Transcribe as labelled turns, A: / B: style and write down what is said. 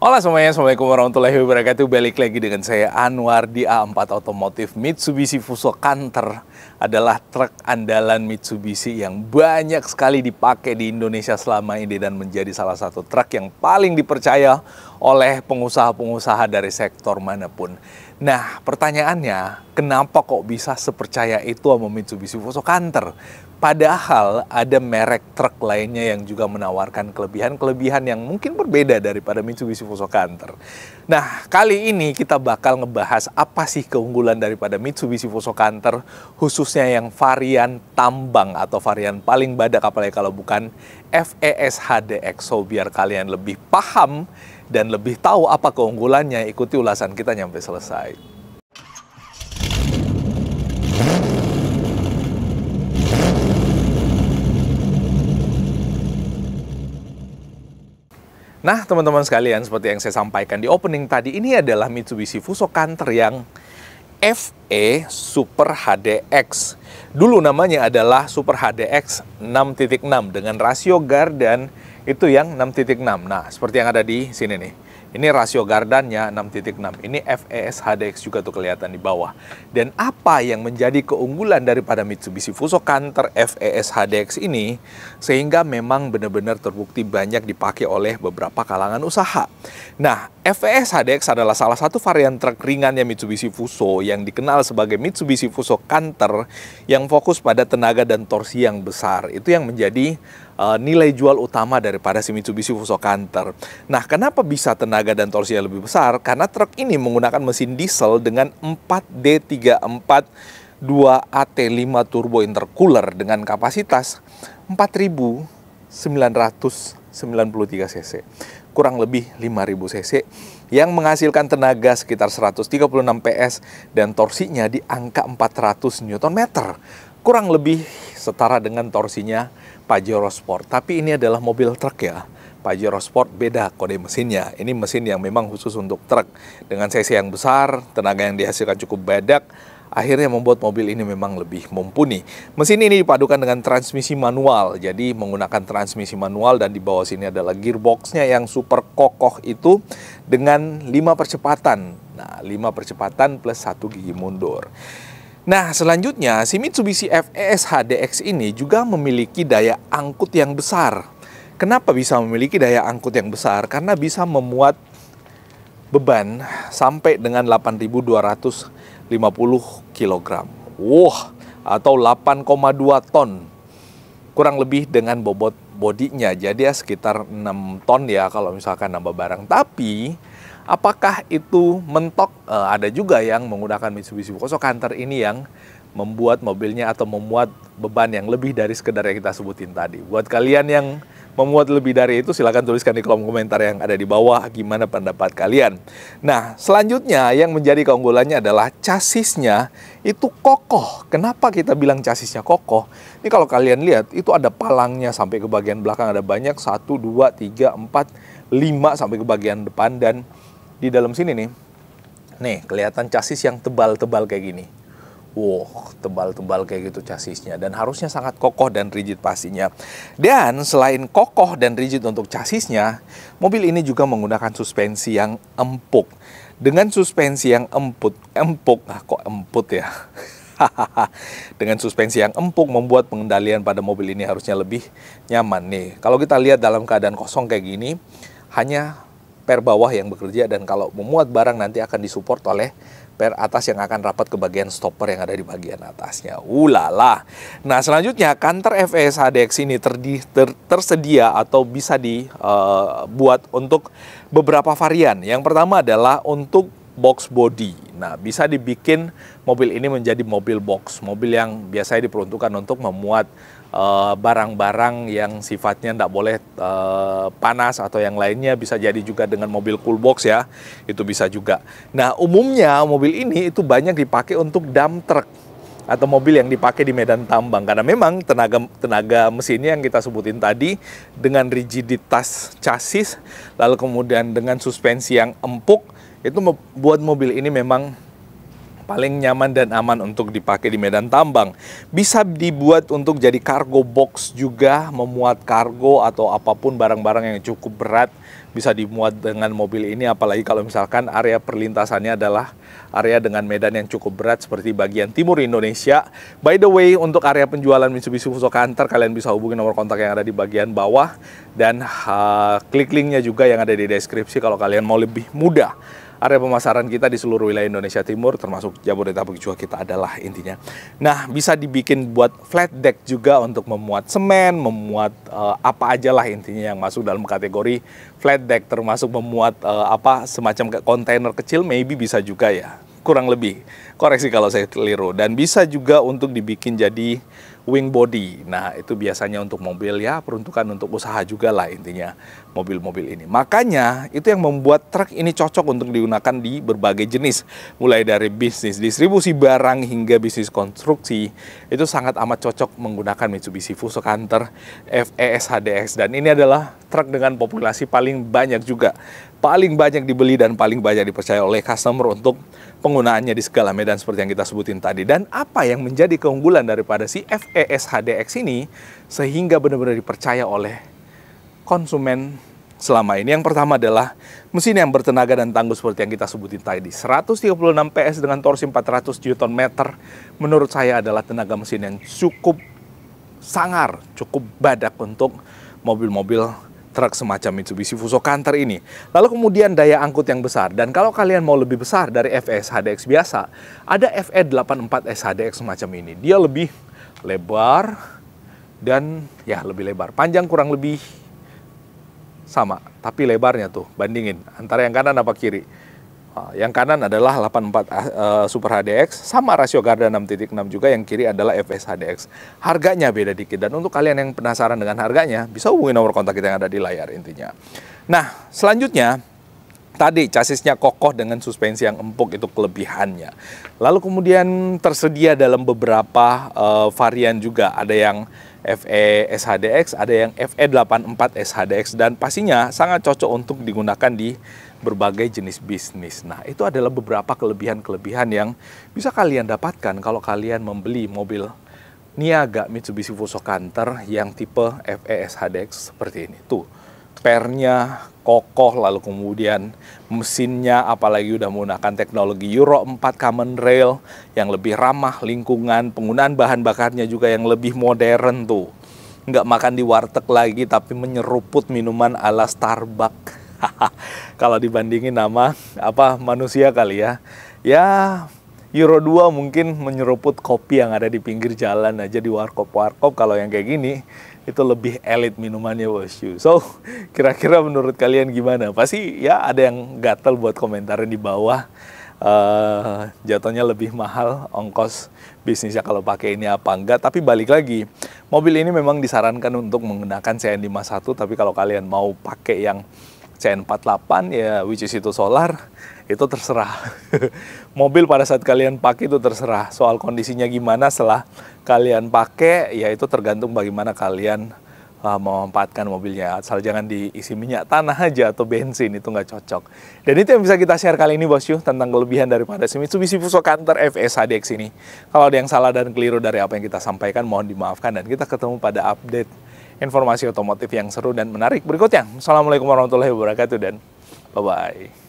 A: Halo semuanya, Assalamualaikum warahmatullahi wabarakatuh. Balik lagi dengan saya Anwar di A4 Otomotif. Mitsubishi Fuso Canter adalah truk andalan Mitsubishi yang banyak sekali dipakai di Indonesia selama ini dan menjadi salah satu truk yang paling dipercaya oleh pengusaha-pengusaha dari sektor manapun. Nah, pertanyaannya, kenapa kok bisa sepercaya itu sama Mitsubishi Fuso Canter? Padahal ada merek truk lainnya yang juga menawarkan kelebihan-kelebihan yang mungkin berbeda daripada Mitsubishi Fuso Canter. Nah, kali ini kita bakal ngebahas apa sih keunggulan daripada Mitsubishi Fuso Canter, khususnya yang varian tambang atau varian paling badak, apalagi kalau bukan FES HDX. So, biar kalian lebih paham dan lebih tahu apa keunggulannya, ikuti ulasan kita sampai selesai. Nah, teman-teman sekalian, seperti yang saya sampaikan di opening tadi, ini adalah Mitsubishi Fuso Canter yang FE Super HDX. Dulu namanya adalah Super HDX 6.6 dengan rasio gardan itu yang 6.6. Nah, seperti yang ada di sini nih. Ini rasio gardannya 6.6. Ini FES HDX juga tuh kelihatan di bawah. Dan apa yang menjadi keunggulan daripada Mitsubishi Fuso Canter FES HDX ini, sehingga memang benar-benar terbukti banyak dipakai oleh beberapa kalangan usaha. Nah, FES HDX adalah salah satu varian truk ringannya Mitsubishi Fuso yang dikenal sebagai Mitsubishi Fuso Canter yang fokus pada tenaga dan torsi yang besar. Itu yang menjadi nilai jual utama daripada si Mitsubishi Fuso Canter. Nah, kenapa bisa tenaga dan torsinya lebih besar? Karena truk ini menggunakan mesin diesel dengan 4D34 2AT5 turbo intercooler dengan kapasitas 4.993 cc, kurang lebih 5.000 cc, yang menghasilkan tenaga sekitar 136 PS dan torsinya di angka 400 Nm, kurang lebih setara dengan torsinya Pajero Sport. Tapi ini adalah mobil truk ya. Pajero Sport beda kode mesinnya. Ini mesin yang memang khusus untuk truk. Dengan cc yang besar, tenaga yang dihasilkan cukup badak, akhirnya membuat mobil ini memang lebih mumpuni. Mesin ini dipadukan dengan transmisi manual. Jadi menggunakan transmisi manual dan di bawah sini adalah gearboxnya yang super kokoh itu dengan 5 percepatan. Nah, 5 percepatan plus 1 gigi mundur. Nah, selanjutnya si Mitsubishi FES HDX ini juga memiliki daya angkut yang besar. Kenapa bisa memiliki daya angkut yang besar? Karena bisa memuat beban sampai dengan 8.250 kg. Wah, atau 8,2 ton. Kurang lebih dengan bobot bodinya. Jadi ya sekitar 6 ton ya kalau misalkan nambah barang. Tapi apakah itu mentok? Ada juga yang menggunakan Mitsubishi Fuso Canter ini yang membuat mobilnya atau memuat beban yang lebih dari sekedar yang kita sebutin tadi. Buat kalian yang memuat lebih dari itu, silahkan tuliskan di kolom komentar yang ada di bawah gimana pendapat kalian. Nah, selanjutnya yang menjadi keunggulannya adalah chasisnya itu kokoh. Kenapa kita bilang chasisnya kokoh? Ini kalau kalian lihat, itu ada palangnya sampai ke bagian belakang, ada banyak, 1, 2, 3, 4, 5 sampai ke bagian depan. Dan di dalam sini nih kelihatan chassis yang tebal-tebal kayak gini. Wow, tebal-tebal kayak gitu chassisnya, dan harusnya sangat kokoh dan rigid pastinya. Dan selain kokoh dan rigid untuk chassisnya, mobil ini juga menggunakan suspensi yang empuk. Dengan suspensi yang empuk, ya. Dengan suspensi yang empuk membuat pengendalian pada mobil ini harusnya lebih nyaman nih. Kalau kita lihat dalam keadaan kosong kayak gini, hanya per bawah yang bekerja, dan kalau memuat barang nanti akan disupport oleh per atas yang akan rapat ke bagian stopper yang ada di bagian atasnya. Ulala. Nah, selanjutnya Canter FES HDX ini tersedia atau bisa dibuat untuk beberapa varian. Yang pertama adalah untuk box body. Nah, bisa dibikin mobil ini menjadi mobil box, mobil yang biasanya diperuntukkan untuk memuat barang-barang yang sifatnya tidak boleh panas atau yang lainnya. Bisa jadi juga dengan mobil cool box ya, itu bisa juga. Nah, umumnya mobil ini itu banyak dipakai untuk dump truck atau mobil yang dipakai di medan tambang, karena memang tenaga mesinnya yang kita sebutin tadi dengan rigiditas chassis, lalu kemudian dengan suspensi yang empuk, itu membuat mobil ini memang paling nyaman dan aman untuk dipakai di medan tambang. Bisa dibuat untuk jadi cargo box juga, memuat kargo atau apapun barang-barang yang cukup berat bisa dimuat dengan mobil ini, apalagi kalau misalkan area perlintasannya adalah area dengan medan yang cukup berat seperti bagian timur Indonesia. By the way, untuk area penjualan Mitsubishi Fuso Canter, kalian bisa hubungi nomor kontak yang ada di bagian bawah dan klik linknya juga yang ada di deskripsi kalau kalian mau lebih mudah. Area pemasaran kita di seluruh wilayah Indonesia Timur, termasuk Jabodetabek juga kita adalah intinya. Nah, bisa dibikin buat flat deck juga untuk memuat semen, memuat apa aja lah intinya yang masuk dalam kategori flat deck, termasuk memuat semacam kontainer kecil, maybe bisa juga ya. Kurang lebih, koreksi kalau saya keliru. Dan bisa juga untuk dibikin jadi wing body. Nah, itu biasanya untuk mobil ya, peruntukan untuk usaha juga lah intinya mobil-mobil ini. Makanya itu yang membuat truk ini cocok untuk digunakan di berbagai jenis. Mulai dari bisnis distribusi barang hingga bisnis konstruksi. Itu sangat amat cocok menggunakan Mitsubishi Fuso Canter FES HDX. Dan ini adalah truk dengan populasi paling banyak juga. Paling banyak dibeli dan paling banyak dipercaya oleh customer untuk penggunaannya di segala medan seperti yang kita sebutin tadi. Dan apa yang menjadi keunggulan daripada si FES HDX ini sehingga benar-benar dipercaya oleh konsumen selama ini? Yang pertama adalah mesin yang bertenaga dan tangguh seperti yang kita sebutin tadi. 136 PS dengan torsi 400 Nm menurut saya adalah tenaga mesin yang cukup sangar, cukup badak untuk mobil-mobil truk semacam Mitsubishi Fuso Canter ini. Lalu kemudian daya angkut yang besar. Dan kalau kalian mau lebih besar dari FES HDX biasa, ada FE84S HDX semacam ini. Dia lebih lebar dan ya lebih lebar. Panjang kurang lebih sama, tapi lebarnya tuh bandingin antara yang kanan apa kiri. Yang kanan adalah 84 Super HDX, sama rasio Garda 6.6 juga, yang kiri adalah FS HDX. Harganya beda dikit, dan untuk kalian yang penasaran dengan harganya, bisa hubungi nomor kontak kita yang ada di layar intinya. Nah, selanjutnya, tadi chasisnya kokoh dengan suspensi yang empuk, itu kelebihannya. Lalu kemudian tersedia dalam beberapa varian juga, ada yang FES HDX, ada yang FE84S HDX, dan pastinya sangat cocok untuk digunakan di berbagai jenis bisnis. Nah, itu adalah beberapa kelebihan-kelebihan yang bisa kalian dapatkan kalau kalian membeli mobil niaga Mitsubishi Fuso Canter yang tipe FES HDX seperti ini. Tuh, pernya kokoh, lalu kemudian mesinnya apalagi udah menggunakan teknologi Euro 4 Common Rail yang lebih ramah lingkungan, penggunaan bahan bakarnya juga yang lebih modern tuh. Nggak makan di warteg lagi, tapi menyeruput minuman ala Starbucks. Kalau dibandingin nama manusia kali ya. Ya, Euro 2 mungkin menyeruput kopi yang ada di pinggir jalan aja di warkop-warkop. Kalau yang kayak gini, itu lebih elit minumannya, bosku. So, kira-kira menurut kalian gimana? Pasti ya ada yang gatel buat komentarin di bawah. Jatuhnya lebih mahal ongkos bisnisnya kalau pakai ini apa enggak. Tapi balik lagi, mobil ini memang disarankan untuk menggunakan CN51. Tapi kalau kalian mau pakai yang CN48 ya, which is itu solar, itu terserah. Mobil pada saat kalian pakai itu terserah. Soal kondisinya gimana setelah kalian pakai, ya itu tergantung bagaimana kalian memanfaatkan mobilnya. Asal jangan diisi minyak tanah aja atau bensin, itu nggak cocok. Dan itu yang bisa kita share kali ini, bosku, tentang kelebihan daripada Mitsubishi Fuso Canter FES HDX ini. Kalau ada yang salah dan keliru dari apa yang kita sampaikan, mohon dimaafkan, dan kita ketemu pada update informasi otomotif yang seru dan menarik berikutnya. Assalamualaikum warahmatullahi wabarakatuh, dan bye-bye.